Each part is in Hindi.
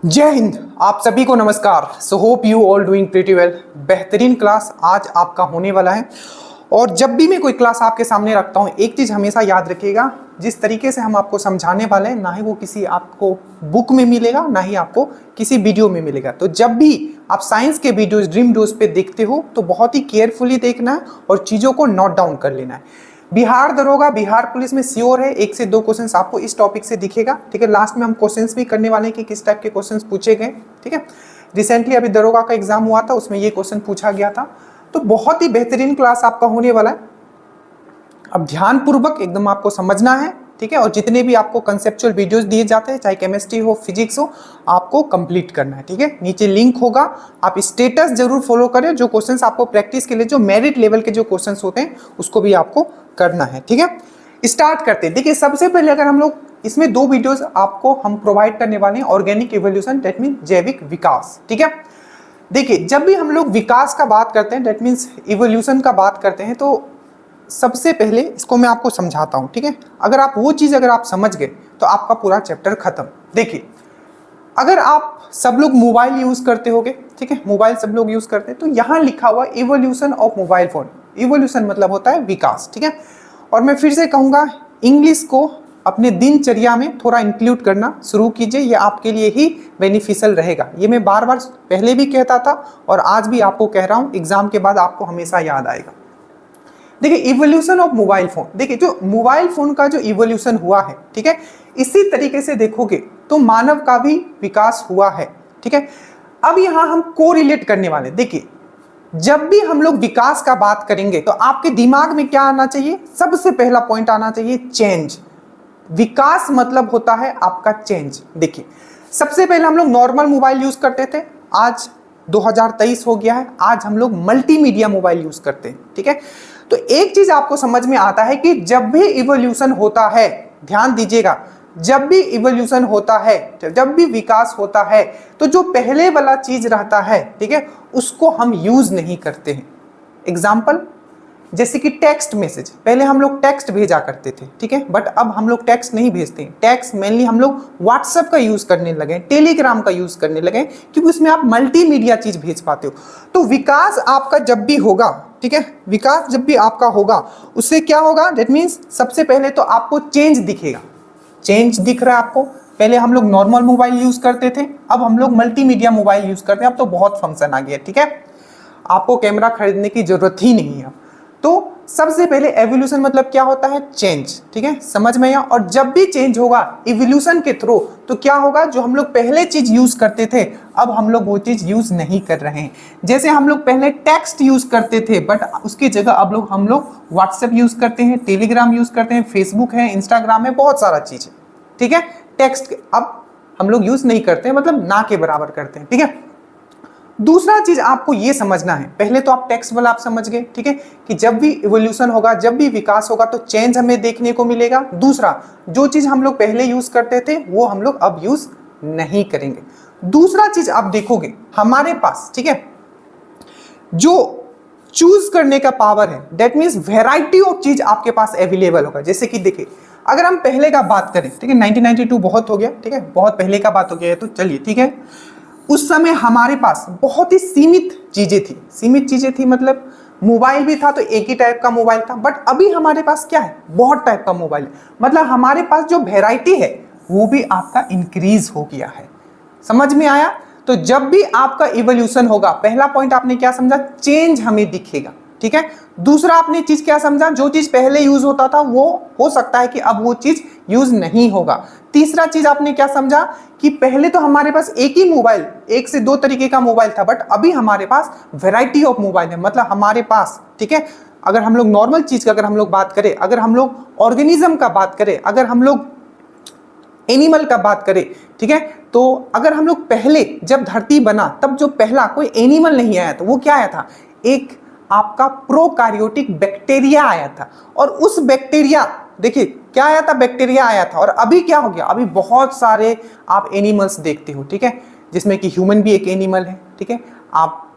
जय हिंद। आप सभी को नमस्कार। So hope you all doing pretty well. बेहतरीन क्लास आज आपका होने वाला है। और जब भी मैं कोई क्लास आपके सामने रखता हूँ, एक चीज़ हमेशा याद रखिएगा, जिस तरीके से हम आपको समझाने वाले हैं, ना ही वो किसी आपको बुक में मिलेगा, ना ही आपको किसी वीडियो में मिलेगा। तो जब भी आप साइंस के वीडियोज ड्रीम डोज पे देखते हो तो बहुत ही केयरफुली देखना है और चीज़ों को नोट डाउन कर लेना है। बिहार दरोगा, बिहार पुलिस में श्योर है 1 से 2 क्वेश्चंस आपको इस टॉपिक से दिखेगा। ठीक है, लास्ट में हम क्वेश्चंस भी करने वाले हैं कि किस टाइप के क्वेश्चंस पूछे गए। ठीक है, रिसेंटली अभी दरोगा का एग्जाम हुआ था, उसमें ये क्वेश्चन पूछा गया था। तो बहुत ही बेहतरीन क्लास आपका होने वाला है। अब ध्यानपूर्वक एकदम आपको समझना है। ठीक है, और जितने भी आपको कंसेप्चुअल वीडियोस दिए जाते हैं, चाहे केमिस्ट्री हो, फिजिक्स हो, आपको कंप्लीट करना है। ठीक है, नीचे लिंक होगा, आप स्टेटस जरूर फॉलो करें। जो क्वेश्चंस आपको प्रैक्टिस के लिए, जो मेरिट लेवल के जो क्वेश्चंस होते हैं, उसको भी आपको करना है। ठीक है, स्टार्ट करते हैं। देखिए, सबसे पहले अगर हम लोग इसमें 2 वीडियोस आपको हम प्रोवाइड करने वाले हैं, ऑर्गेनिक इवोल्यूशन, दैट मीन जैविक विकास। ठीक है, देखिए जब भी हम लोग विकास का बात करते हैं, दैट मीन्स इवोल्यूशन का बात करते हैं, तो सबसे पहले इसको मैं आपको समझाता हूं। ठीक है, अगर आप वो चीज अगर आप समझ गए तो आपका पूरा चैप्टर खत्म। देखिए, अगर आप सब लोग मोबाइल यूज करते होगे, ठीक है, मोबाइल सब लोग यूज करते हैं, तो यहां लिखा हुआ evolution of mobile phone. Evolution मतलब होता है विकास। ठीक है, और मैं फिर से कहूंगा, इंग्लिश को अपने दिनचर्या में थोड़ा इंक्लूड करना शुरू कीजिए, ये आपके लिए ही बेनिफिशियल रहेगा। ये मैं बार बार पहले भी कहता था और आज भी आपको कह रहा हूं, एग्जाम के बाद आपको हमेशा याद आएगा। देखिए, इवोल्यूशन ऑफ मोबाइल फोन, देखिए जो मोबाइल फोन का जो इवोल्यूशन हुआ है, ठीक है, इसी तरीके से देखोगे तो मानव का भी विकास हुआ है। ठीक है, अब यहां हम कोरिलेट करने वाले। देखिए, जब भी हम लोग विकास का बात करेंगे तो आपके दिमाग में क्या आना चाहिए? सबसे पहला पॉइंट आना चाहिए चेंज। विकास मतलब होता है आपका चेंज। देखिए, सबसे पहले हम लोग नॉर्मल मोबाइल यूज करते थे, आज 2023 हो गया है, आज हम लोग मल्टीमीडिया मोबाइल यूज करते हैं। ठीक है, तो एक चीज आपको समझ में आता है कि जब भी इवोल्यूशन होता है, ध्यान दीजिएगा, जब भी इवोल्यूशन होता है, जब भी विकास होता है, तो जो पहले वाला चीज रहता है, ठीक है, उसको हम यूज नहीं करते हैं। एग्जाम्पल, जैसे कि टेक्स्ट मैसेज, पहले हम लोग टेक्स्ट भेजा करते थे, ठीक है, बट अब हम लोग टेक्स्ट नहीं भेजते हैं। टेक्स्ट मेनली हम लोग व्हाट्सएप का यूज करने लगे, टेलीग्राम का यूज करने लगे, क्योंकि उसमें आप मल्टीमीडिया चीज भेज पाते हो। तो विकास आपका जब भी होगा, ठीक है, विकास जब भी आपका होगा, उससे क्या होगा? दैट मीन्स सबसे पहले तो आपको चेंज दिखेगा। चेंज दिख रहा है आपको? पहले हम लोग नॉर्मल मोबाइल यूज करते थे, अब हम लोग मल्टीमीडिया मोबाइल यूज करते हैं। अब तो बहुत फंक्शन आ गया। ठीक है, आपको कैमरा खरीदने की जरूरत ही नहीं है। तो सबसे पहले एवोल्यूशन मतलब क्या होता है? चेंज। ठीक है, समझ में आया? और जब भी चेंज होगा इवोल्यूशन के थ्रू, तो क्या होगा? जो हम लोग पहले चीज यूज करते थे, अब हम लोग वो चीज यूज नहीं कर रहे हैं। जैसे हम लोग पहले टेक्स्ट यूज करते थे, बट उसकी जगह अब हम लोग व्हाट्सएप यूज करते हैं, टेलीग्राम यूज करते हैं, फेसबुक है, इंस्टाग्राम है, बहुत सारा चीज है। ठीक है, टेक्स्ट अब हम लोग यूज नहीं करते हैं, मतलब ना के बराबर करते हैं। ठीक है, दूसरा चीज आपको ये समझना है, पहले तो आप टेक्स्ट वाला आप समझ गए, ठीक है, कि जब भी इवोल्यूशन होगा, जब भी विकास होगा, तो चेंज हमें देखने को मिलेगा। दूसरा, जो चीज हम लोग पहले यूज करते थे, वो हम लोग अब यूज नहीं करेंगे। दूसरा चीज आप देखोगे हमारे पास, ठीक है, जो चूज करने का पावर है, दैट मीन्स वेराइटी ऑफ चीज आपके पास अवेलेबल होगा। जैसे कि देखिए, अगर हम पहले का बात करें, ठीक है, 1992 बहुत हो गया, ठीक है, बहुत पहले का बात हो गया है, तो चलिए ठीक है, उस समय हमारे पास बहुत ही सीमित चीजें थी। सीमित चीजें थी मतलब मोबाइल भी था तो एक ही टाइप का मोबाइल था, बट अभी हमारे पास क्या है? बहुत टाइप का मोबाइल है। मतलब हमारे पास जो वैरायटी है वो भी आपका इंक्रीज हो गया है। समझ में आया? तो जब भी आपका इवोल्यूशन होगा, पहला पॉइंट आपने क्या समझा? चेंज हमें दिखेगा। ठीक है, दूसरा आपने चीज क्या समझा? जो चीज पहले यूज होता था वो हो सकता है कि अब वो चीज यूज नहीं होगा। तीसरा चीज आपने क्या समझा? कि पहले तो हमारे पास एक ही मोबाइल, 1 से 2 तरीके का मोबाइल था, बट अभी हमारे पास वैरायटी ऑफ मोबाइल है। मतलब हमारे पास, ठीक है, अगर हम लोग नॉर्मल चीज का अगर हम लोग बात करें, अगर हम लोग ऑर्गेनिज्म का बात करें, अगर हम लोग एनिमल का बात करें, ठीक है, तो अगर हम लोग पहले जब धरती बना तब जो पहला कोई एनिमल नहीं आया था, वो क्या आया था? एक आपका प्रोकार्योटिक बैक्टीरिया आया था। और उस बैक्टीरिया, देखिए क्या आया था? बैक्टीरिया आया था। और अभी क्या हो गया? अभी बहुत सारे आप एनिमल्स देखते हो, ठीक है, जिसमें कि ह्यूमन भी एक एनिमल है। ठीक है, आप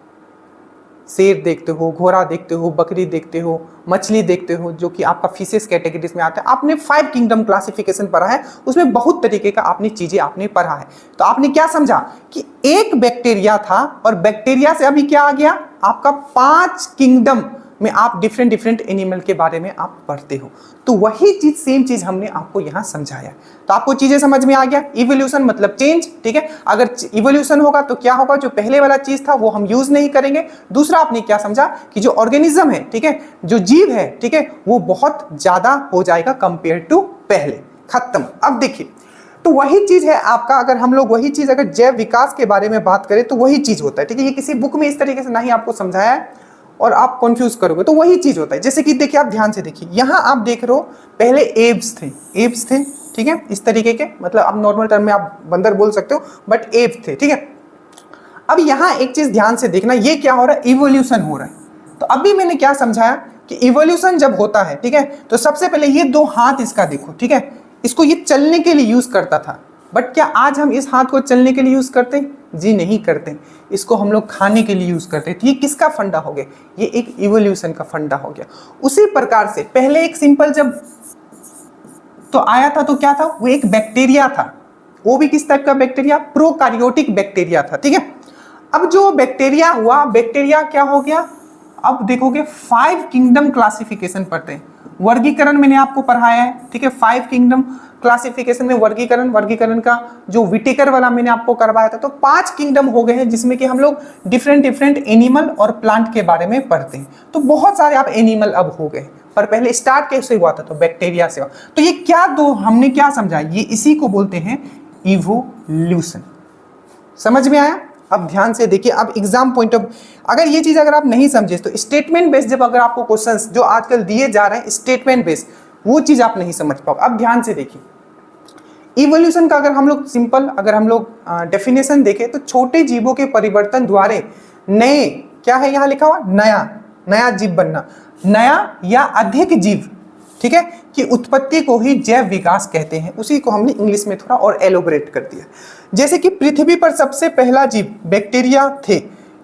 शेर देखते हो, घोड़ा देखते हो, बकरी देखते हो, मछली देखते हो, जो कि आपका फिशेस कैटेगरीज में आता है। आपने 5 किंगडम क्लासिफिकेशन पढ़ा है, उसमें बहुत तरीके का आपने चीजें आपने पढ़ा है। तो आपने क्या समझा कि एक बैक्टीरिया था और बैक्टीरिया से अभी क्या आ गया आपका 5 किंगडम में आप डिफरेंट डिफरेंट एनिमल के बारे में आप पढ़ते हो। तो वही चीज सेम चीज हमने आपको यहाँ समझाया। तो आपको चीजें समझ में आ गया। इवोल्यूशन मतलब चेंज, ठीक है। अगर इवोल्यूशन होगा तो क्या होगा, जो पहले वाला चीज था वो हम यूज नहीं करेंगे। दूसरा आपने क्या समझा कि जो ऑर्गेनिज्म है, ठीक है, जो जीव है, ठीक है, वो बहुत ज्यादा हो जाएगा कंपेयर टू पहले। खत्म। अब देखिए, तो वही चीज है आपका, अगर हम लोग वही चीज अगर जैव विकास के बारे में बात करें तो वही चीज होता है, ठीक है। ये किसी बुक में इस तरीके से नहीं आपको समझाया है और आप कंफ्यूज करोगे, तो वही चीज होता है। जैसे कि देखिए, आप ध्यान से देखिए, यहां आप देख रहे हो पहले एब्स थे, ठीक है, इस तरीके के, मतलब आप नॉर्मल टर्म में आप बंदर बोल सकते हो, बट एब्स थे, ठीक है। अब यहां एक चीज ध्यान से देखना, ये क्या हो रहा है, इवोल्यूशन हो रहा है। तो अभी मैंने क्या समझाया कि इवोल्यूशन जब होता है, ठीक है, तो सबसे पहले ये 2 हाथ इसका देखो, ठीक है, इसको ये चलने के लिए यूज करता था। बट क्या आज हम इस हाथ को चलने के लिए यूज करते हैं? जी नहीं करते। इसको हम लोग खाने के लिए यूज करते हैं। तो ये किसका फंडा हो गया? ये एक इवोल्यूशन का फंडा हो गया। उसी प्रकार से पहले एक सिंपल जब तो आया था तो क्या था, वो एक बैक्टीरिया था। वो भी किस टाइप का बैक्टीरिया? प्रोकार्योटिक बैक्टीरिया था, ठीक है। अब जो बैक्टीरिया हुआ, बैक्टीरिया क्या हो गया, अब देखोगे 5 किंगडम क्लासिफिकेशन पढ़ते हैं। वर्गीकरण मैंने आपको पढ़ाया है, ठीक है। 5 किंगडम क्लासिफिकेशन में वर्गीकरण का जो विटेकर वाला मैंने आपको करवाया था। तो 5 किंगडम हो गए हैं, जिसमें कि हम लोग डिफरेंट डिफरेंट एनिमल और प्लांट के बारे में पढ़ते हैं। तो बहुत सारे आप एनिमल अब हो गए, पर पहले स्टार्ट कैसे हुआ था? तो बैक्टीरिया से हुआ। तो ये क्या दो हमने क्या समझा, ये इसी को बोलते हैं इवोल्यूशन। समझ में आया? अब ध्यान से देखिए, अब एग्जाम पॉइंट ऑफ, अगर ये चीज अगर आप नहीं समझे तो स्टेटमेंट बेस्ड जब अगर आपको क्वेश्चंस जो आजकल दिए जा रहे हैं स्टेटमेंट बेस्ड, वो चीज आप नहीं समझ पाओ। अब ध्यान से देखिए, इवोल्यूशन का अगर हम लोग सिंपल अगर हम लोग डेफिनेशन देखें तो छोटे जीवों के परिवर्तन द्वारा नए, क्या है यहाँ लिखा हुआ, नया जीव बनना, नया या अधिक जीव, ठीक है, कि उत्पत्ति को ही जैव विकास कहते हैं। उसी को हमने इंग्लिश में थोड़ा और एलोबरेट कर दिया। जैसे कि पृथ्वी पर सबसे पहला जीव बैक्टीरिया थे।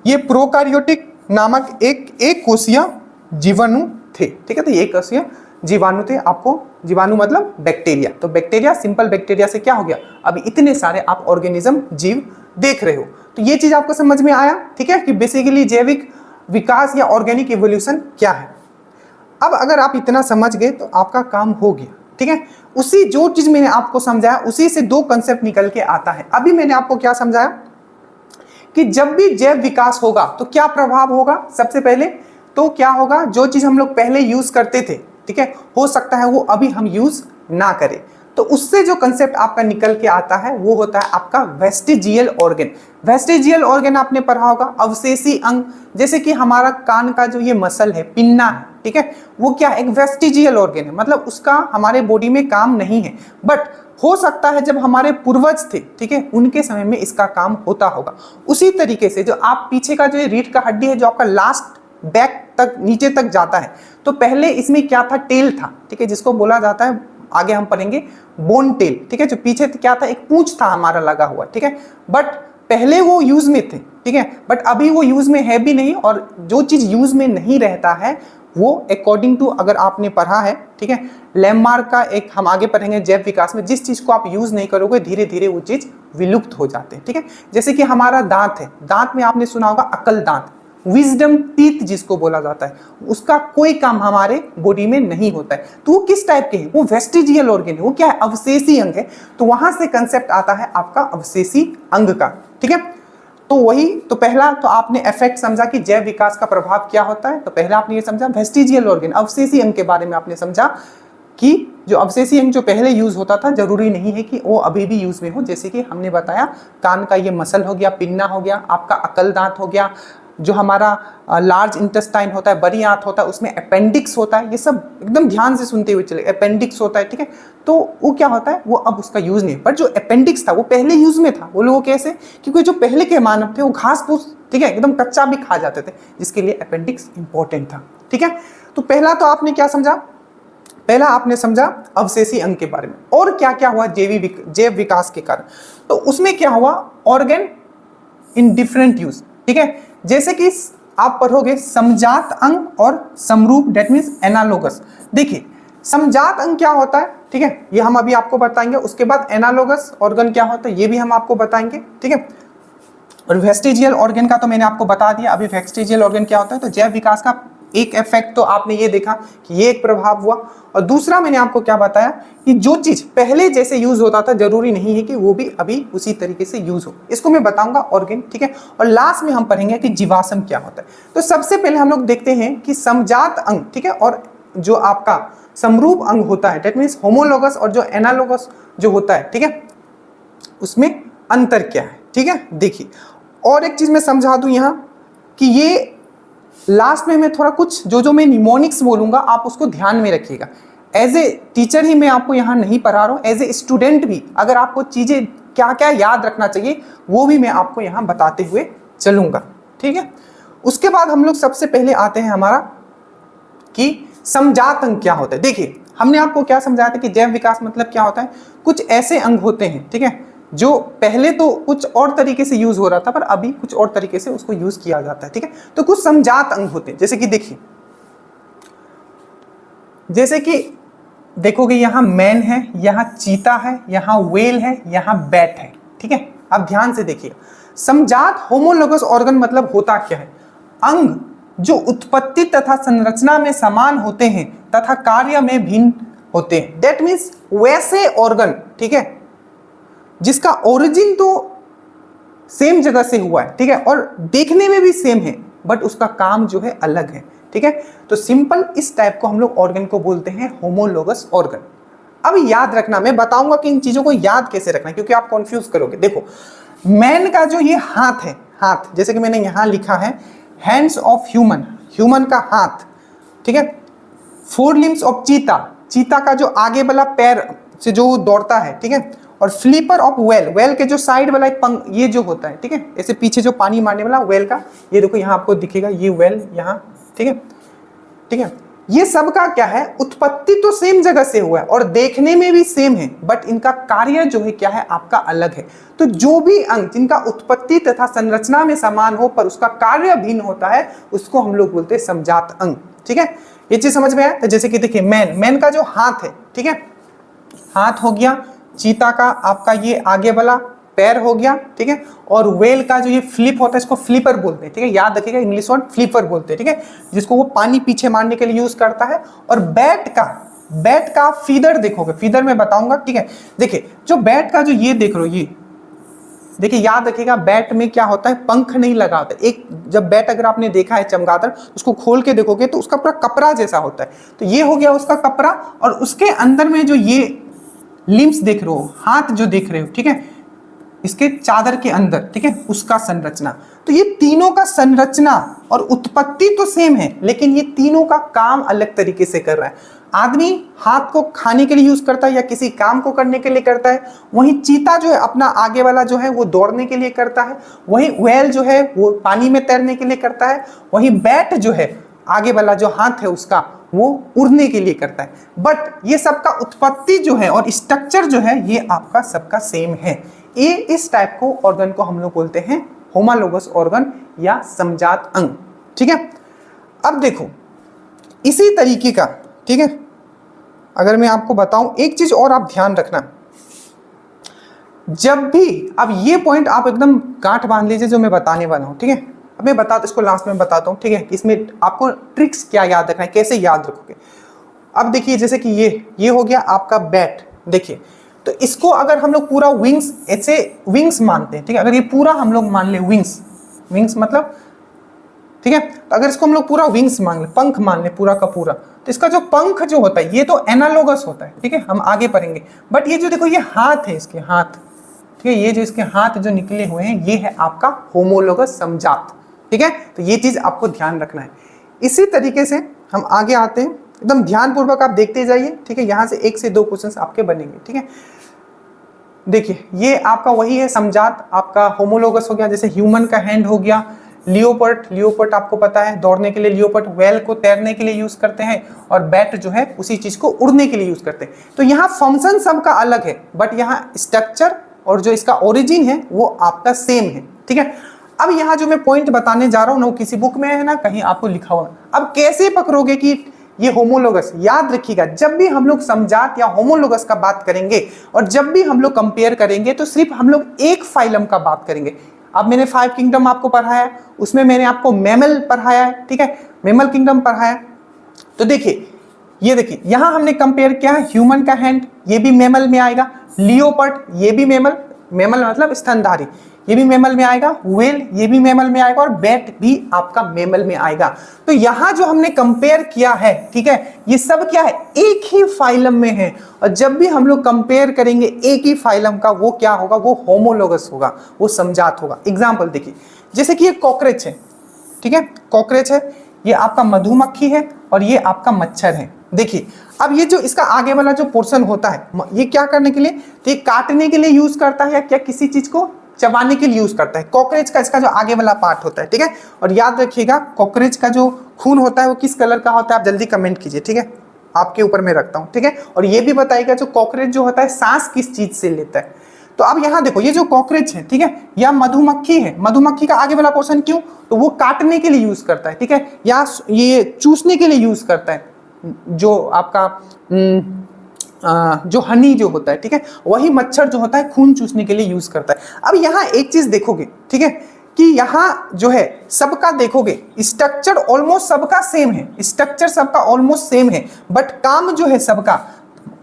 ये प्रोकार्योटिक नामक एक कोषीय जीवाणु थे, ठीक है। तो ये एक कोषीय जीवाणु थे। आपको जीवाणु मतलब बैक्टीरिया, तो बैक्टीरिया, सिंपल बैक्टीरिया से क्या हो गया, अब इतने सारे आप ऑर्गेनिज्म जीव देख रहे हो। तो ये चीज आपको समझ में आया, ठीक है, कि बेसिकली जैविक विकास या ऑर्गेनिक इवोल्यूशन क्या है। अब अगर आप इतना समझ गए तो आपका काम हो गया, ठीक है। उसी जो चीज मैंने आपको समझाया उसी से 2 कंसेप्ट निकल के आता है। अभी मैंने आपको क्या समझाया कि जब भी जैव विकास होगा तो क्या प्रभाव होगा। सबसे पहले तो क्या होगा, जो चीज हम लोग पहले यूज करते थे, ठीक है, हो सकता है वो अभी हम यूज ना करें। तो उससे जो कंसेप्ट आपका निकल के आता है वो होता है आपका वेस्टिजियल ऑर्गन। वेस्टिजियल ऑर्गन आपने पढ़ा होगा, अवशेषी अंग। जैसे कि हमारा कान का जो ये मसल है, पिन्ना है, ठीक है, वो क्या एक वेस्टिजियल ऑर्गन है, मतलब उसका हमारे बॉडी में काम नहीं है, बट हो सकता है जब हमारे पूर्वज थे, ठीक है, उनके समय में इसका काम होता होगा। उसी तरीके से जो आप पीछे का जो ये रीढ़ का हड्डी है, जो आपका लास्ट बैक तक नीचे तक जाता है, तो पहले इसमें क्या था, टेल था, ठीक है, जिसको बोला जाता है, आगे हम पढ़ेंगे, बोन टेल, ठीक है। जो पीछे क्या था, एक पूंछ था हमारा लगा हुआ, ठीक है, बट पहले वो यूज में थे, ठीक है, बट अभी वो यूज में है भी नहीं। और जो चीज यूज में नहीं रहता है वो अकॉर्डिंग टू, अगर आपने पढ़ा है, ठीक है, लैमार्क का एक, हम आगे पढ़ेंगे जैव विकास में, जिस चीज को आप यूज नहीं करोगे धीरे धीरे वो चीज विलुप्त हो जाते हैं, ठीक है। जैसे कि हमारा दांत है, दांत में आपने सुना होगा अकल दांत, विजडम टीथ जिसको बोला जाता है, उसका कोई काम हमारे बॉडी में नहीं होता है। तो वो किस टाइप के हैं, वो वेस्टिजियल ऑर्गन है, वो क्या है, अवशेषी अंग है। तो वहां से कंसेप्ट आता है आपका अवशेषी अंग का, ठीक है। तो वही, तो पहला तो आपने इफेक्ट समझा कि जैव विकास का प्रभाव क्या होता है। तो पहला आपने ये समझा वेस्टिजियल ऑर्गन, अवशेषी अंग के बारे में आपने समझा कि जो अवशेषी अंग जो पहले यूज होता था जरूरी नहीं है कि वो अभी भी यूज में हो। जैसे कि हमने बताया, कान का ये मसल हो गया, पिन्ना हो गया, आपका अकल दांत हो गया, जो हमारा लार्ज इंटेस्टाइन होता है, बड़ी आंत होता है, उसमें अपेंडिक्स होता है। ये सब एकदम ध्यान से सुनते हुए चले, अपेंडिक्स होता है, ठीक है। तो वो क्या होता है, वो अब उसका यूज नहीं है, पर जो अपेंडिक्स था वो पहले यूज में था। वो लोग कैसे, क्योंकि जो पहले के मानव थे वो घास फूस, ठीक है, एकदम कच्चा भी खा जाते थे, जिसके लिए अपेंडिक्स इंपॉर्टेंट था, ठीक है। तो पहला तो आपने क्या समझा, पहला आपने समझा अवशेषी अंग के बारे में। और क्या क्या हुआ जैव विकास के कारण, तो उसमें क्या हुआ, ऑर्गन इन डिफरेंट यूज, ठीक है। जैसे कि आप पढ़ोगे समजात अंग और समरूप, डेट मीन्स एनालोगस। देखिए समजात अंग क्या होता है, ठीक है, ये हम अभी आपको बताएंगे। उसके बाद एनालोगस ऑर्गन क्या होता है ये भी हम आपको बताएंगे, ठीक है। और वेस्टिजियल ऑर्गन का तो मैंने आपको बता दिया। अभी वेस्टिजियल ऑर्गन क्या होता है, तो जैव विकास का एक इफेक्ट तो आपने ये देखा कि ये एक प्रभाव हुआ, और दूसरा मैंने आपको क्या बताया कि जो चीज पहले जैसे यूज होता था जरूरी नहीं है कि वो भी अभी उसी तरीके से यूज हो, इसको मैं बताऊंगा ऑर्गन, ठीक है। और लास्ट में हम पढ़ेंगे कि जीवाश्म क्या होता है। तो सबसे पहले हम लोग देखते हैं कि समजात अंग, ठीक है, और जो आपका समरूप अंग होता है, डेट मीन्स होमोलोगस, और जो एनालोगस जो होता है, ठीक है, उसमें अंतर क्या है, ठीक है। देखिए और एक चीज मैं समझा दूं यहाँ कि ये लास्ट में मैं थोड़ा कुछ जो मैं निमोनिक्स बोलूंगा आप उसको ध्यान में रखिएगा। एज ए टीचर ही मैं आपको यहाँ नहीं पढ़ा रहा हूँ, एज ए स्टूडेंट भी अगर आपको चीजें क्या क्या याद रखना चाहिए वो भी मैं आपको यहाँ बताते हुए चलूंगा, ठीक है। उसके बाद हम लोग सबसे पहले आते हैं हमारा कि समजात अंग क्या होता है। देखिए हमने आपको क्या समझाया था कि जैव विकास मतलब क्या होता है, कुछ ऐसे अंग होते हैं, ठीक है, जो पहले तो कुछ और तरीके से यूज हो रहा था पर अभी कुछ और तरीके से उसको यूज किया जाता है, ठीक है। तो कुछ समजात अंग होते हैं, जैसे कि देखिए, जैसे कि देखोगे यहाँ मैन है, यहाँ चीता है, यहाँ वेल है, यहाँ बैट है, ठीक है। अब ध्यान से देखिए, समजात होमोलोगस ऑर्गन मतलब होता क्या है, अंग जो उत्पत्ति तथा संरचना में समान होते हैं तथा कार्य में भिन्न होते हैं। दैट मीन्स वैसे ऑर्गन, ठीक है, जिसका ओरिजिन तो सेम जगह से हुआ है, ठीक है, और देखने में भी सेम है बट उसका काम जो है अलग है, ठीक है। तो सिंपल इस टाइप को हम लोग ऑर्गन को बोलते हैं होमोलोगस ऑर्गन। अब याद रखना, मैं बताऊंगा कि इन चीजों को याद कैसे रखना है क्योंकि आप कंफ्यूज करोगे। देखो मैन का जो ये हाथ है, हाथ जैसे कि मैंने यहां लिखा है हैंड्स ऑफ ह्यूमन, ह्यूमन का हाथ, ठीक है। फोर लिम्स ऑफ चीता, चीता का जो आगे वाला पैर से जो दौड़ता है, ठीक है। और फ्लिपर ऑफ वेल, वेल के जो साइड वाला एक पंख ये जो होता है, ठीक है, ऐसे पीछे जो पानी मारने वाला वेल का, ये देखो यहाँ आपको दिखेगा ये वेल यहाँ, ठीक है, ठीक है। ये सब का क्या है, उत्पत्ति तो सेम जगह से हुआ है और देखने में भी सेम है बट इनका कार्य जो है क्या है आपका अलग है। तो जो भी अंग जिनका उत्पत्ति तथा संरचना में समान हो पर उसका कार्य भिन्न होता है उसको हम लोग बोलते हैं समजात अंग, ठीक है। ये चीज समझ में आया। तो जैसे कि देखिए मैन, मैन का जो हाथ है, ठीक है, हाथ हो गया, चीता का आपका ये आगे वाला पैर हो गया, ठीक है, और वेल का जो ये फ्लिप होता है इसको फ्लिपर बोलते हैं, ठीक है, याद रखिएगा इंग्लिश वर्ड फ्लिपर बोलते हैं, ठीक है, जिसको वो पानी पीछे मारने के लिए यूज करता है। और बैट का फीदर देखोगे, फीदर में बताऊंगा, ठीक है। देखिए जो बैट का जो ये देख रहे हो, ये देखिए याद रखिएगा बैट में क्या होता है, पंख नहीं लगा होता है। एक जब बैट अगर आपने देखा है चमगादड़, उसको खोल के देखोगे तो उसका पूरा कपड़ा जैसा होता है, तो ये हो गया उसका कपड़ा, और उसके अंदर में जो ये लिम्स देख रहे हो, हाथ जो देख रहे हो, ठीक है, इसके चादर के अंदर, ठीक है, उसका संरचना। तो ये तीनों का संरचना और उत्पत्ति तो सेम है लेकिन ये तीनों का काम अलग तरीके से कर रहा है। आदमी हाथ को खाने के लिए यूज करता है या किसी काम को करने के लिए करता है, वहीं चीता जो है अपना आगे वाला जो है वो दौड़ने के लिए करता है, वहीं व्हेल जो है वो पानी में तैरने के लिए करता है, वहीं बैट जो है आगे वाला जो हाथ है उसका वो उड़ने के लिए करता है। बट ये सबका उत्पत्ति जो है और स्ट्रक्चर जो है ये आपका सबका सेम है। ये इस टाइप को ऑर्गन को हम लोग बोलते हैं होमोलोगस ऑर्गन या समजात अंग, ठीक है। अब देखो इसी तरीके का, ठीक है, अगर मैं आपको बताऊं एक चीज और आप ध्यान रखना, जब भी अब ये पॉइंट आप एकदम गांठ बांध लीजिए जो मैं बताने वाला हूं, ठीक है। अब मैं इसको लास्ट में बताता हूं, ठीक है, इसमें आपको ट्रिक्स क्या याद रखना है, कैसे याद रखोगे। अब देखिए जैसे कि ये हो गया आपका बैट, देखिए तो इसको अगर हम लोग पूरा विंग्स, ऐसे विंग्स मानते हैं, ठीक है, अगर ये पूरा हम लोग मान ले विंग्स, विंग्स मतलब, ठीक है, तो अगर इसको हम लोग पूरा विंग्स मान ले, पंख मान ले पूरा का पूरा, तो इसका जो पंख जो होता है ये तो एनालोगस होता है, ठीक है, हम आगे पढ़ेंगे। बट ये जो देखो ये हाथ है, इसके हाथ, ठीक है, ये जो इसके हाथ जो निकले हुए हैं ये है आपका होमोलोगस समजात, ठीक है। तो ये चीज आपको ध्यान रखना है। इसी तरीके से हम आगे आते हैं, एकदम ध्यानपूर्वक आप देखते जाइए, ठीक है, यहां से 1 से 2 क्वेश्चंस आपके बनेंगे, ठीक है। देखिए ये आपका वही है समजात, आपका होमोलोगस हो गया, जैसे ह्यूमन का हैंड हो गया, लियोपर्ट आपको पता है दौड़ने के लिए लियोपर्ट, वेल को तैरने के लिए यूज करते हैं, और बैट जो है उसी चीज को उड़ने के लिए यूज करते हैं। तो यहाँ फंक्शन सबका अलग है बट यहाँ स्ट्रक्चर और जो इसका ओरिजिन है वो आपका सेम है, ठीक है। अब यहाँ जो मैं पॉइंट बताने जा रहा हूँ ना, वो किसी बुक में है ना, कहीं आपको लिखा हुआ। अब कैसे पकड़ोगे कि ये होमोलोगस? याद रखिएगा, जब भी हम लोग समजात या होमोलोगस का बात करेंगे और जब भी हम लोग कंपेयर करेंगे तो सिर्फ हम लोग एक फाइलम का बात करेंगे। अब मैंने 5 किंगडम आपको पढ़ाया है, उसमें मैंने आपको मैमल पढ़ाया है, ठीक है, मैमल किंगडम पढ़ाया। तो देखिए, ये देखिए यहां हमने कंपेयर किया है ह्यूमन का हैंड, ये भी मैमल में आएगा, लियोपर्ड ये भी मैमल, मैमल मतलब स्तनधारी, ये भी मैमल में आएगा, व्हेल ये भी मैमल में आएगा और बैट भी आपका मैमल में आएगा। तो यहां जो हमने कंपेयर किया है, ठीक है, ये सब क्या है, एक ही फाइलम में है। और जब भी हम लोग कंपेयर करेंगे एक ही फाइलम का, वो क्या होगा, वो होमोलोगस होगा, वो समजात होगा। एग्जाम्पल देखिए, जैसे कि ये कॉकरोच है, ठीक है, कॉकरोच है, ये आपका मधुमक्खी है और ये आपका मच्छर है। देखिए अब ये जो इसका आगे वाला जो पोर्शन होता है, ये क्या करने के लिए, तो ये काटने के लिए यूज करता है या क्या किसी चीज को चबाने के लिए यूज करता है। कॉकरोच का इसका जो आगे वाला पार्ट होता है, ठीक है। और याद रखिएगा कॉकरोच का जो खून होता है वो किस कलर का होता है, आप जल्दी कमेंट कीजिए, ठीक है, आपके ऊपर मैं रखता हूँ, ठीक है। और ये भी बताइएगा जो कॉकरोच जो होता है सांस किस चीज से लेता है। तो अब यहाँ देखो, ये जो कॉकरोच है, ठीक है, या मधुमक्खी है, मधुमक्खी का आगे वाला पोर्शन क्यों, तो वो काटने के लिए यूज करता है, ठीक है, या ये चूसने के लिए यूज करता है, जो आपका जो हनी जो होता है, ठीक है, वही मच्छर जो होता है खून चूसने के लिए यूज करता है। अब यहाँ एक चीज देखोगे, ठीक है, कि यहाँ जो है सबका देखोगे स्ट्रक्चर ऑलमोस्ट सबका सेम है, स्ट्रक्चर सबका ऑलमोस्ट सेम है, बट काम जो है सबका,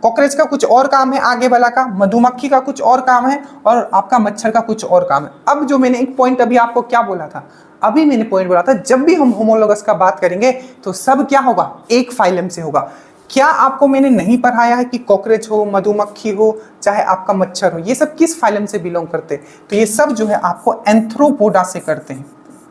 कॉकरोच का कुछ और काम है, आगे वाला का, मधुमक्खी का कुछ और काम है और आपका मच्छर का कुछ और काम है। अब जो मैंने एक पॉइंट अभी आपको क्या बोला था, अभी मैंने पॉइंट बोला था, जब भी हम होमोलोगस का बात करेंगे तो सब क्या होगा, एक फाइलम से होगा। क्या आपको मैंने नहीं पढ़ाया है कि कॉकरोच हो, मधुमक्खी हो, चाहे आपका मच्छर हो, ये सब किस फाइलम से बिलोंग करते हैं, तो ये सब जो है आपको एंथ्रोपोडा से करते हैं।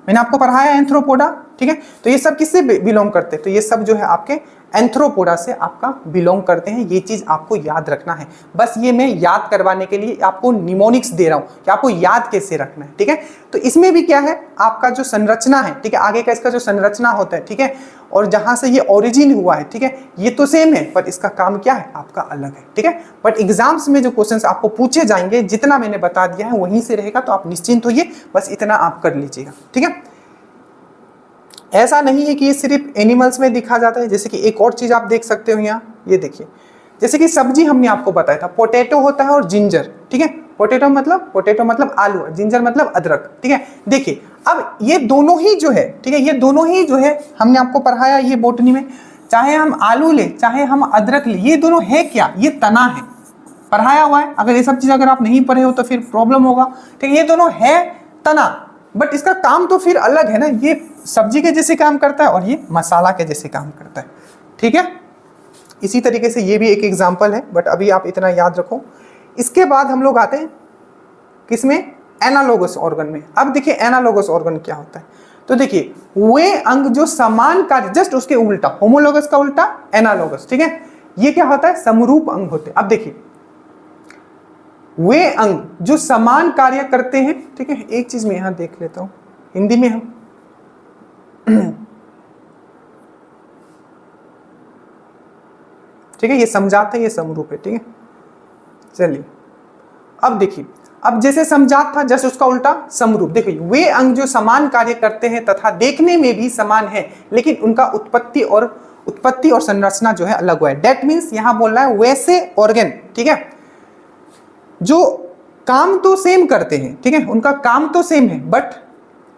मैंने आपको पढ़ाया है एंथ्रोपोडा, ठीक है, तो ये सब किससे बिलोंग करते हैं, तो ये सब जो है आपके एंथ्रोपोडा से आपका बिलोंग करते हैं। ये चीज आपको याद रखना है, बस ये मैं याद करवाने के लिए आपको निमोनिक्स दे रहा हूं कि आपको याद कैसे रखना है, ठीक है। तो इसमें भी क्या है, आपका जो संरचना है, ठीक है, आगे का इसका जो संरचना होता है, ठीक है, और जहां से ये ओरिजिन हुआ है, ठीक है, ये तो सेम है पर इसका काम क्या है आपका अलग है, ठीक है। बट एग्जाम्स में जो क्वेश्चंस आपको पूछे जाएंगे, जितना मैंने बता दिया है वहीं से रहेगा, तो आप निश्चिंत होइए, बस इतना आप कर लीजिएगा, ठीक है। ऐसा नहीं है कि ये सिर्फ एनिमल्स में दिखा जाता है, जैसे कि एक और चीज आप देख सकते हो यहाँ, ये देखिए, जैसे कि सब्जी हमने आपको बताया था, पोटैटो होता है और जिंजर, ठीक है, पोटैटो मतलब आलू, जिंजर मतलब अदरक, ठीक है। देखिए अब ये दोनों ही जो है, ठीक है, ये दोनों ही जो है हमने आपको पढ़ाया ये बोटनी में, चाहे हम आलू ले चाहे हम अदरक ले, ये दोनों है क्या, ये तना है, पढ़ाया हुआ है। अगर ये सब चीज अगर आप नहीं पढ़े हो तो फिर प्रॉब्लम होगा, ठीक है। ये दोनों है तना, बट इसका काम तो फिर अलग है ना, ये सब्जी के जैसे काम करता है और ये मसाला के जैसे काम करता है, ठीक है। इसी तरीके से ये भी एक एग्जांपल है, बट अभी आप इतना याद रखो। इसके बाद हम लोग आते हैं किसमें, एनालोगस ऑर्गन में। अब देखिए एनालोगस ऑर्गन क्या होता है, तो देखिए वे अंग जो समान कार्य, जस्ट उसके उल्टा, होमोलोगस का उल्टा एनालोगस, ठीक है, ये क्या होता है, समरूप अंग होते हैं। अब देखिए वे अंग जो समान कार्य करते हैं, ठीक है, एक चीज मैं यहां देख लेता हूं हिंदी में हम ठीक है, ये समझाते हैं, ये समरूप है, ठीक है। चलिए अब देखिए, अब जैसे समझात था जैसे उसका उल्टा समरूप। देखिए वे अंग जो समान कार्य करते हैं तथा देखने में भी समान है, लेकिन उनका उत्पत्ति और संरचना जो है अलग हुआ है। डेट मीन्स यहां बोल रहा है वैसे ऑर्गन, ठीक है, जो काम तो सेम करते हैं, ठीक है, उनका काम तो सेम है, बट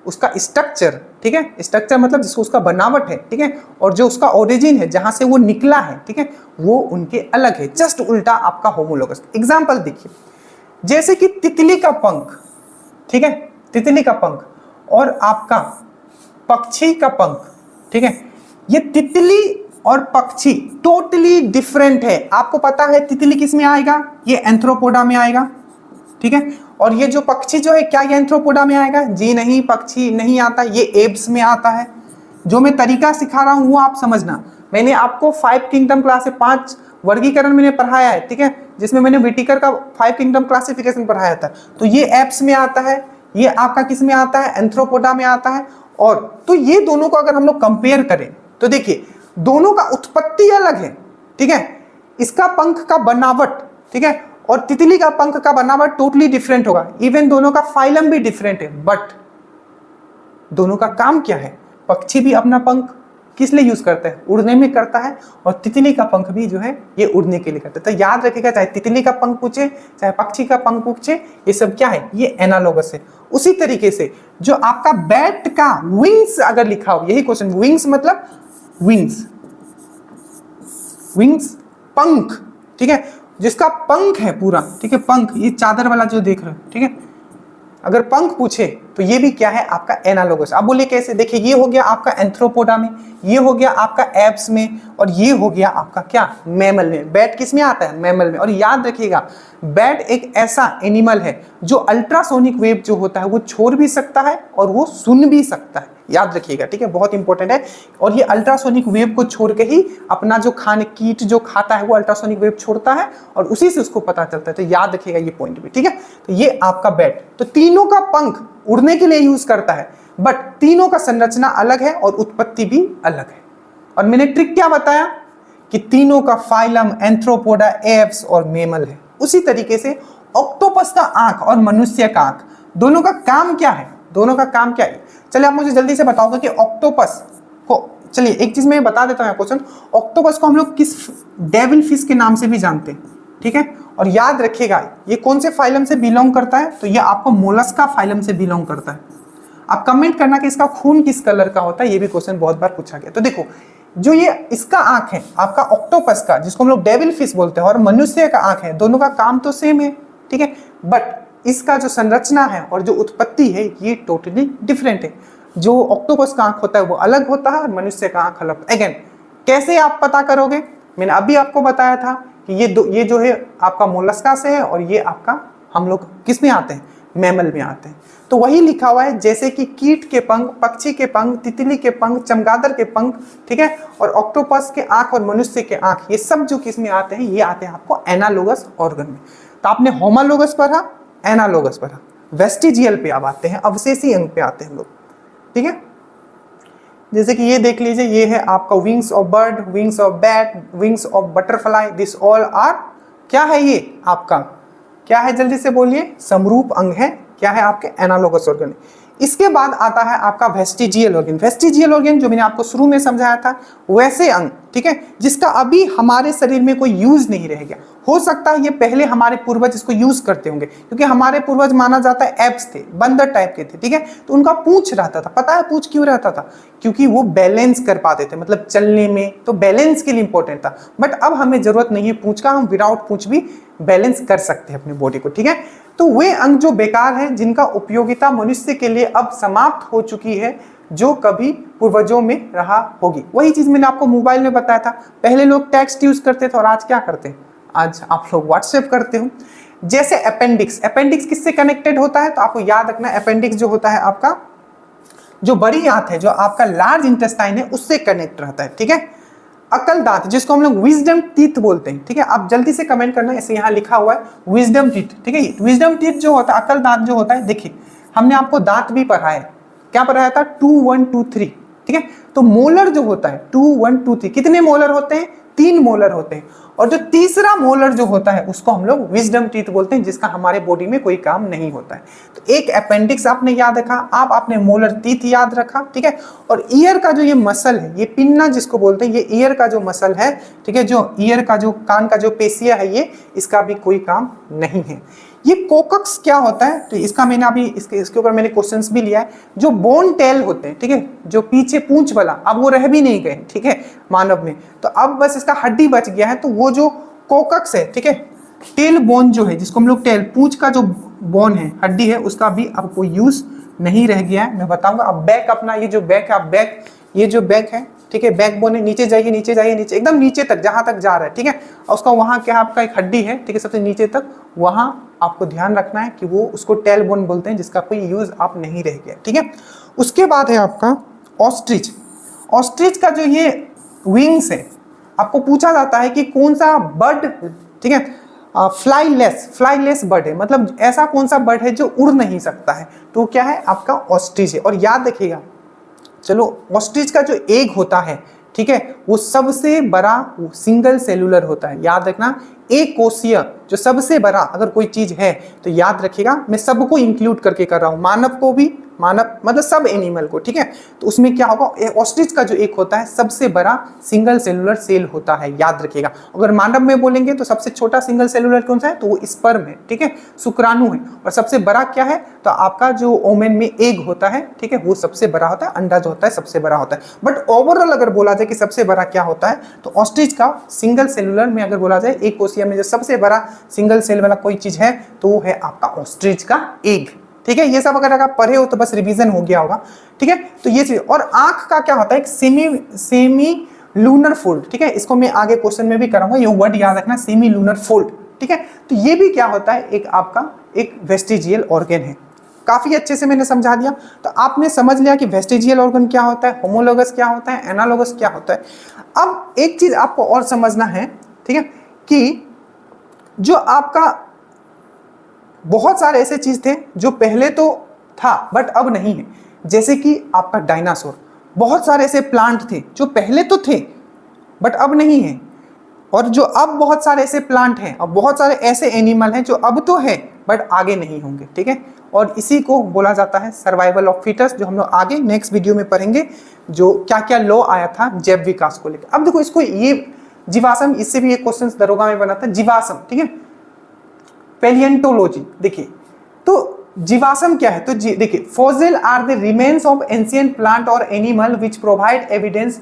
उसका स्ट्रक्चर, ठीक है, स्ट्रक्चर मतलब जिसको उसका बनावट है, ठीक है, और जो उसका ओरिजिन है जहां से वो निकला है, ठीक है, वो उनके अलग है, जस्ट उल्टा आपका होमोलोगस। एग्जांपल देखिए, जैसे कि तितली का पंख, ठीक है, तितली का पंख और आपका पक्षी का पंख, ठीक है, ये तितली और पक्षी टोटली डिफरेंट है। आपको पता है तितली किस में आएगा, ये एंथ्रोपोडा में आएगा, ठीक है, और ये जो पक्षी जो है क्या ये एंथ्रोपोडा में आएगा, जी नहीं, पक्षी नहीं आता, ये एब्स में आता है। जो मैं तरीका सिखा रहा हूं वो आप समझना, मैंने आपको 5 किंगडम क्लास से 5 वर्गीकरण मैंने पढ़ाया है, ठीक है, जिसमें मैंने व्हिटेकर का 5 किंगडम क्लासिफिकेशन पढ़ाया था। तो ये एप्स में आता है, ये आपका किस में आता है, एंथ्रोपोडा में आता है। और तो ये दोनों को अगर हम लोग कंपेयर करें तो देखिए दोनों का उत्पत्ति अलग है, ठीक है, इसका पंख का बनावट, ठीक है, और तितली का पंख का बनावट टोटली डिफरेंट होगा, इवन दोनों का फाइलम भी डिफरेंट है, बट दोनों का काम क्या है? पक्षी भी अपना पंख किस लिए यूज करता है? उड़ने में करता है, और तितली का पंख भी जो है ये उड़ने के लिए करता है। तो याद रखिएगा, चाहे तितली का पंख पूछे चाहे पक्षी का पंख पूछे, ये सब क्या है? ये एनालॉगस है। उसी तरीके से जो आपका बैट का विंग्स अगर लिखा हो, यही क्वेश्चन, विंग्स मतलब विंग्स, विंग्स पंख, ठीक है, जिसका पंख है पूरा, ठीक है, पंख, ये चादर वाला जो देख रहे हो, ठीक है, अगर पंख पूछे तो ये भी क्या है? आपका एनालॉगस। अब बोलिए कैसे? देखिए, ये हो गया आपका एंथ्रोपोडा में, ये हो गया आपका एप्स में, और ये हो गया आपका क्या? मैमल में। बैट किस में आता है? मैमल में। और याद रखिएगा, बैट एक ऐसा एनिमल है जो अल्ट्रासोनिक वेव जो होता है वो छोड़ भी सकता है और वो सुन भी सकता है। याद रखिएगा, ठीक है, बहुत इंपॉर्टेंट है। और ये अल्ट्रासोनिक वेव को छोड़ के ही अपना जो खाने, कीट जो खाता है वो अल्ट्रासोनिक वेव छोड़ता है और उसी से उसको पता चलता है। तो याद रखिएगा ये पॉइंट भी, ठीक है। तो ये आपका बैट, तो तीनों का पंख उड़ने के लिए यूज करता है, बट तीनों का संरचना अलग है और उत्पत्ति भी अलग है। और मैंने ट्रिक क्या बताया कि तीनों का फाइलम एंथ्रोपोडा, एप्स और मेमल है। उसी तरीके से ऑक्टोपस का आंख और मनुष्य का आंख, दोनों का काम क्या है? दोनों का काम क्या है? चलिए आप मुझे जल्दी से बताओगे कि ऑक्टोपस को, चलिए एक चीज मैं बता देता हूं क्वेश्चन, ऑक्टोपस को हम लोग किस डेविल फिश के नाम से भी जानते हैं, ठीक है। और याद रखिएगा ये कौन से फाइलम से बिलोंग करता है? तो ये आपको मोलस्का फाइलम से बिलोंग करता है। आप कमेंट करना कि इसका खून किस कलर का होता है, ये भी क्वेश्चन बहुत बार पूछा गया। तो देखो, जो ये इसका आंख है आपका ऑक्टोपस का, जिसको हम लोग डेविल फिश बोलते हैं, और मनुष्य का आंख है, दोनों का काम तो सेम है, ठीक है, बट इसका जो संरचना है और जो उत्पत्ति है ये टोटली डिफरेंट है। जो ऑक्टोपस का आंख होता है वो अलग होता है और मनुष्य का आंख अलग। अगेन कैसे आप पता करोगे? मैंने अभी आपको बताया था कि ये जो है आपका मोलस्का से है और ये आपका, हम लोग किस में आते हैं? मैमल में आते हैं। तो वही लिखा हुआ है, जैसे कि कीट के पंख, पक्षी के पंख, तितली के पंख, चमगादड़ के पंख, ठीक है, और ऑक्टोपस के आंख और मनुष्य के आंख, ये सब जो किस में आते हैं? ये आते हैं आपको एनालोगस ऑर्गन में। तो आपने होमोलोगस पढ़ा, एनालोगस पढ़ा, वेस्टिजियल पे अब आते हैं, अवशेषी अंग पे आते हैं हम लोग, ठीक है। जैसे कि ये देख लीजिए, ये है आपका wings of bird, wings of bat, wings of butterfly, this all are, क्या है ये आपका? क्या है? जल्दी से बोलिए। समरूप अंग है। क्या है? आपके एनालोगस ऑर्गन। इसके बाद आता है आपका वेस्टिजियल ऑर्गन। वेस्टिजियल ऑर्गन जो मैंने आपको शुरू में समझाया था, वैसे अंग, ठीक है, जिसका अभी हमारे शरीर में कोई यूज नहीं रह गया। हो सकता है ये पहले हमारे पूर्वज इसको यूज करते होंगे, क्योंकि हमारे पूर्वज माना जाता है एप्स थे, बंदर टाइप के थे, ठीक है, तो उनका पूंछ रहता था। पता है पूंछ क्यों रहता था? क्योंकि वो बैलेंस कर पाते थे, मतलब चलने में, तो बैलेंस के लिए इंपॉर्टेंट था। बट अब हमें जरूरत नहीं है पूंछ का, हम विदाउट पूंछ भी बैलेंस कर सकते हैं अपनी बॉडी को, ठीक है। तो वे अंग जो बेकार है, जिनका उपयोगिता मनुष्य के लिए अब समाप्त हो चुकी है, जो कभी पूर्वजों में रहा होगी। वही चीज मैंने आपको मोबाइल में बताया था। पहले लोग टेक्स्ट यूज करते थे और आज क्या करते हैं? आज आप लोग व्हाट्सएप करते हो। जैसे अपेंडिक्स, अपेंडिक्स किससे कनेक्टेड होता है? तो आपको याद रखना, अपेंडिक्स जो होता है आपका, जो बड़ी आंत है, जो आपका लार्ज इंटेस्टाइन है, उससे कनेक्ट रहता है, ठीक है। अकल दांत, जिसको हम लोग विजडम टीथ बोलते हैं, ठीक है। आप जल्दी से कमेंट करना, ऐसे यहाँ लिखा हुआ है विजडम टीथ, ठीक है। विजडम टीथ जो होता है, अकल दांत जो होता है, देखिए हमने आपको दांत भी पढ़ाया है। क्या पढ़ाया था? 2 1 2 3, ठीक है। तो मोलर जो होता है 2 1 2 3, कितने मोलर होते हैं? 3 मोलर होते हैं। और जो तीसरा मोलर जो होता है उसको हम लोग विजडम टीथ बोलते हैं, जिसका हमारे बॉडी में कोई काम नहीं होता है। तो एक अपेंडिक्स आपने याद रखा, आप आपने मोलर टीथ याद रखा, ठीक है। और ईयर का जो ये मसल है, ये पिन्ना जिसको बोलते हैं, ये ईयर का जो मसल है, ठीक है, जो ईयर का जो कान का जो पेशिया है, ये इसका भी कोई काम नहीं है। ये कोकक्स क्या होता है? तो इसका मैंने अभी इसके ऊपर मैंने क्वेश्चंस भी लिया है। जो बोन टेल होते हैं, ठीक है, जो पीछे पूंछ वाला, अब वो रह भी नहीं गए, ठीक है, मानव में। तो अब बस इसका हड्डी बच गया है। तो वो जो कोकक्स है, ठीक है, टेल बोन जो है, जिसको हम लोग टेल, पूंछ का जो बोन है, हड्डी है, उसका भी अब कोई यूज नहीं रह गया है। मैं बताऊंगा। अब बैक अपना, ये जो बैक है, अब बैक, ये जो बैक है, ठीक है, बैक बोन है, नीचे जाइए, नीचे जाइए, नीचे, एकदम नीचे तक, जहां तक जा रहा है, ठीक है। और उसका वहां क्या है? आपका एक हड्डी है, ठीक है, सबसे नीचे तक, वहां आपको ध्यान रखना है कि वो, उसको टेल बोन बोलते हैं, जिसका कोई यूज आप नहीं रह गया, ठीक है। उसके बाद है आपका ऑस्ट्रिच। ऑस्ट्रिच का जो ये विंग्स है, आपको पूछा जाता है कि कौन सा बर्ड, ठीक है, फ्लाईलेस बर्ड है, मतलब ऐसा कौन सा बर्ड है जो उड़ नहीं सकता है? तो क्या है? आपका ऑस्ट्रिच है। और याद रखिएगा, चलो, ऑस्ट्रिच का जो एग होता है, ठीक है, वो सबसे बड़ा सिंगल सेलुलर होता है। याद रखना, एक कोशीय जो सबसे बड़ा अगर कोई चीज है, तो याद रखिएगा, मैं सबको इंक्लूड करके कर रहा हूं, मानव को भी, मानव मतलब सब एनिमल को, ठीक है। तो उसमें क्या होगा, ऑस्ट्रिच का जो एक होता है सबसे बड़ा सिंगल सेलुलर सेल होता है, याद रखिएगा। अगर मानव में बोलेंगे तो सबसे छोटा सिंगल सेलुलर कौन सा है, तो वो स्पर्म है, ठीक है, शुक्राणु है। और सबसे बड़ा क्या है, तो आपका जो ओमेन में एग होता है, ठीक है, वो सबसे बड़ा होता है, अंडा जो होता है सबसे बड़ा होता है। बट ओवरऑल अगर बोला जाए कि सबसे बड़ा क्या होता है, तो ऑस्ट्रिच का सिंगल सेलुलर में अगर बोला जाए एक कोशिका में जो सबसे बड़ा सिंगल सेल वाला कोई चीज है तो वो है आपका ऑस्ट्रिच का एग, ठीक है। ये सब अगर आप पढ़े हो तो बस रिवीजन हो गया होगा, ठीक है। तो ये चीज, और आंख का क्या होता है, एक सेमी लूनर फोल्ड, ठीक है। इसको मैं आगे क्वेश्चन में भी कराऊंगा, ये वर्ड याद रखना, सेमी लूनर फोल्ड, ठीक है। तो ये भी क्या होता है, एक आपका एक वेस्टिजियल ऑर्गन है। काफी अच्छे से मैंने समझा दिया। तो आपने समझ लिया कि वेस्टिजियल ऑर्गन क्या होता है, होमोलोगस क्या होता है, एनालोगस क्या होता है। अब एक चीज आपको और समझना है, ठीक है, कि जो आपका बहुत सारे ऐसे चीज थे जो पहले तो था बट अब नहीं है, जैसे कि आपका डायनासोर। बहुत सारे ऐसे प्लांट थे जो पहले तो थे बट अब नहीं है, और जो अब बहुत सारे ऐसे प्लांट हैं और बहुत सारे ऐसे एनिमल हैं जो अब तो है बट आगे नहीं होंगे, ठीक है। और इसी को बोला जाता है सर्वाइवल ऑफ फिटस, जो हम लोग आगे नेक्स्ट वीडियो में पढ़ेंगे, जो क्या क्या लॉ आया था जैव विकास को लेकर। अब देखो इसको, ये जीवाश्म, इससे भी एक क्वेश्चन दरोगा में बना था, जीवाश्म, ठीक है, पैलिएंटोलॉजी। देखिए तो जीवाश्म क्या है, तो देखिए fossil are the remains of ancient plant और animal which provide evidence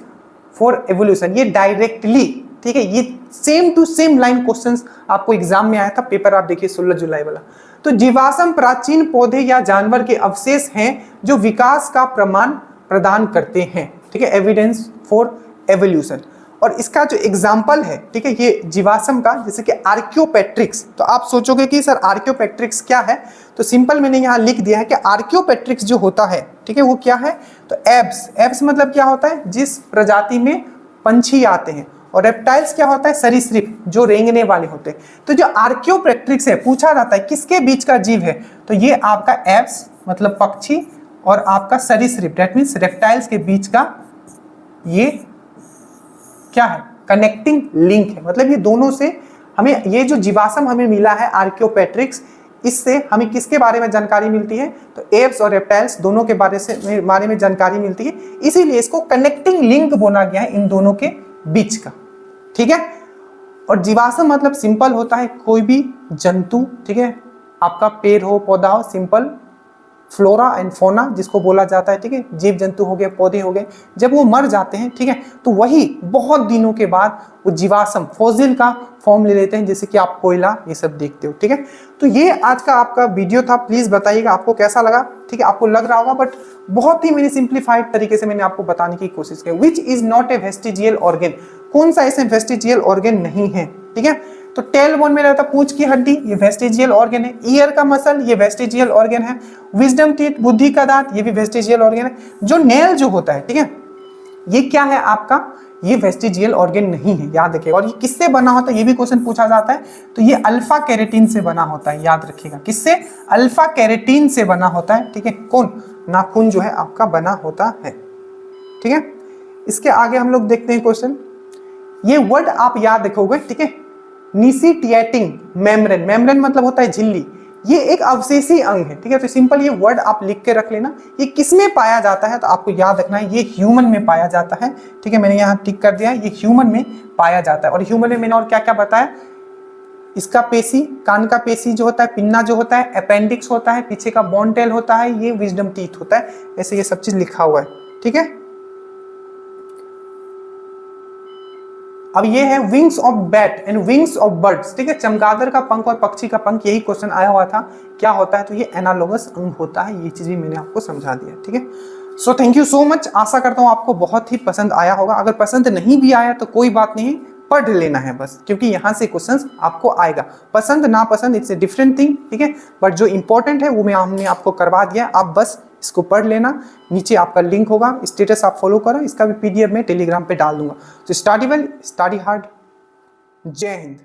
for evolution. ये डायरेक्टली, ठीक है, ये same to same line questions आपको एग्जाम में आया था, पेपर आप देखिए 16 जुलाई वाला। तो जीवाश्म प्राचीन पौधे या जानवर के अवशेष हैं जो विकास का प्रमाण प्रदान करते हैं, ठीक है, एविडेंस फॉर एवोल्यूशन। और इसका जो एग्जाम्पल है, ठीक है, ये जीवाश्म का, जैसे कि आर्कियोपेट्रिक्स। तो आप सोचोगे कि सर आर्कियोपेट्रिक्स क्या है, तो सिंपल मैंने यहाँ लिख दिया है कि आर्कियोपेट्रिक्स जो होता है, ठीक है, वो क्या है, तो एब्स, एब्स मतलब क्या होता है, जिस प्रजाति में पंछी आते हैं, और रेप्टाइल्स क्या होता है, सरीसृप, जो रेंगने वाले होते हैं। तो जो आर्कियोपेट्रिक्स है, पूछा जाता है किसके बीच का जीव है, तो ये आपका एब्स मतलब पक्षी और आपका सरीसृप दैट मीन्स रेप्टाइल्स के बीच का ये क्या है, कनेक्टिंग लिंक है। मतलब ये दोनों से हमें, ये जो जीवाश्म हमें मिला है आर्कियोपेट्रिक्स, इससे हमें किसके बारे में जानकारी मिलती है, तो एप्स और रेप्टाइल्स दोनों के बारे में जानकारी मिलती है। इसीलिए इसको कनेक्टिंग लिंक बोला गया है इन दोनों के बीच का, ठीक है। और जीवाश्म मतलब सिंपल होता है कोई भी जंतु, ठीक है, आपका पेड़ हो पौधा हो, सिंपल फ्लोरा एंड फोना जिसको बोला जाता है, ठीक है, जीव जंतु हो गए, पौधे हो गए, जब वो मर जाते हैं, ठीक है, तो वही बहुत दिनों के बाद वो जीवाश्म फॉसिल का फॉर्म ले लेते हैं, जैसे कि आप कोयला ये सब देखते हो, ठीक है। तो ये आज का आपका वीडियो था, प्लीज बताइएगा आपको कैसा लगा, ठीक है। आपको लग रहा होगा बट बहुत ही मैंने सिंप्लीफाइड तरीके से मैंने आपको बताने की कोशिश की। Which is not a vestigial organ, कौन सा ऐसे वेस्टिजियल ऑर्गन नहीं है, ठीक है। तो टेल बोन में रहता पूंछ की हड्डी, ये वेस्टिजियल ऑर्गन है। ईयर का मसल, ये वेस्टिजियल ऑर्गन है। विजडम टीथ, बुद्धि का दांत, ये भी वेस्टिजियल ऑर्गन है। जो नेल जो होता है, ठीक है, ये क्या है आपका, ये वेस्टिजियल ऑर्गन नहीं है, याद रखिएगा। और ये किससे बना होता है, ये भी क्वेश्चन पूछा जाता है, तो ये अल्फा कैरेटीन से बना होता है, याद रखिएगा। किससे, अल्फा कैरेटीन से बना होता है, ठीक है। कौन, नाखून जो है आपका बना होता है, ठीक है। इसके आगे हम लोग देखते हैं क्वेश्चन। ये वर्ड आप याद रखोगे, ठीक है, निसिटिएटिंग मेम्ब्रेन, मेम्ब्रेन मतलब होता है झिल्ली, ये एक अवशेषी अंग है, ठीक है। तो सिंपल ये वर्ड आप लिख के रख लेना। ये किसमें पाया जाता है, तो आपको याद रखना है ये ह्यूमन में पाया जाता है, ठीक है। मैंने यहाँ टिक कर दिया है, ये ह्यूमन में पाया जाता है। और ह्यूमन में मैंने और क्या क्या बताया, इसका पेशी, कान का पेशी जो होता है, पिन्ना जो होता है, अपेंडिक्स होता है, पीछे का बोन टेल होता है, ये विजडम टीथ होता है, ऐसे ये सब चीज लिखा हुआ है, ठीक है। अब ये है wings of bat and wings of birds, ठीक है, चमगादड़ का पंख और पक्षी का पंख, यही क्वेश्चन आया हुआ था, क्या होता है, तो ये एनालोगस अंग होता है। ये चीज भी मैंने आपको समझा दिया, ठीक है। So thank you so much, आशा करता हूँ आपको बहुत ही पसंद आया होगा। अगर पसंद नहीं भी आया तो कोई बात नहीं, पढ़ लेना है बस, क्योंकि यहाँ से क्वेश्चंस आपको आएगा। पसंद ना पसंद इट्स ए डिफरेंट थिंग, ठीक है, बट जो इंपॉर्टेंट है वो हमने आपको करवा दिया, आप बस इसको पढ़ लेना। नीचे आपका लिंक होगा, स्टेटस आप फॉलो करो, इसका भी PDF में टेलीग्राम पे डाल दूंगा। तो स्टडी वेल, स्टडी हार्ड, जय हिंद।